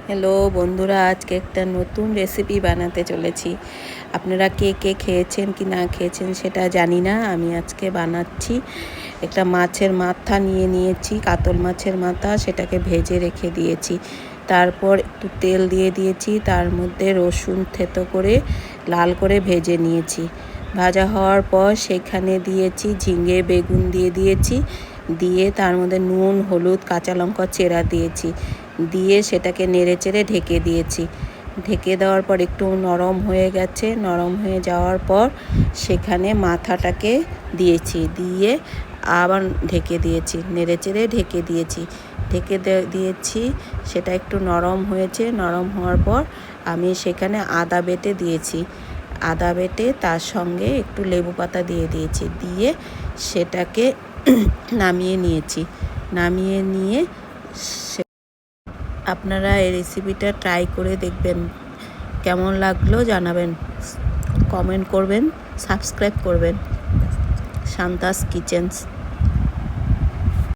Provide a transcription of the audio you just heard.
Hello বন্ধুরা, আজকে একটা নতুন রেসিপি বানাতে চলেছি। আপনারা কে কে খেয়েছেন কি না খেয়েছেন সেটা জানি না। আমি আজকে বানাচ্ছি। একটা মাছের মাথা নিয়েছি, কাতল মাছের মাথা, সেটাকে ভেজে রেখে দিয়েছি। তারপর একটু তেল দিয়ে দিয়েছি, তার মধ্যে রসুন থেতো করে লাল করে ভেজে নিয়েছি। ভাজা হওয়ার পর সেখানে দিয়েছি ঝিঙে বেগুন দিয়েছি, দিয়ে তার মধ্যে নুন হলুদ কাঁচা লঙ্কা চেরা দিয়েছি, দিয়ে সেটাকে নেড়েচেড়ে ঢেকে দিয়েছি। ঢেকে দেওয়ার পর একটু নরম হয়ে গেছে, নরম হয়ে যাওয়ার পর সেখানে মাথাটাকে দিয়েছি, দিয়ে আবার ঢেকে দিয়েছি, নেড়েচেড়ে ঢেকে দিয়েছি। সেটা একটু নরম হয়েছে, নরম হওয়ার পর আমি সেখানে আদা বেটে দিয়েছি, আদা বেটে তার সঙ্গে একটু লেবু পাতা দিয়েছি, দিয়ে সেটাকে নামিয়ে নিয়ে আপনারা এই রেসিপিটা ট্রাই করে দেখবেন, কেমন লাগলো জানাবেন, কমেন্ট করবেন, সাবস্ক্রাইব করবেন। শান্তাস কিচেন্স।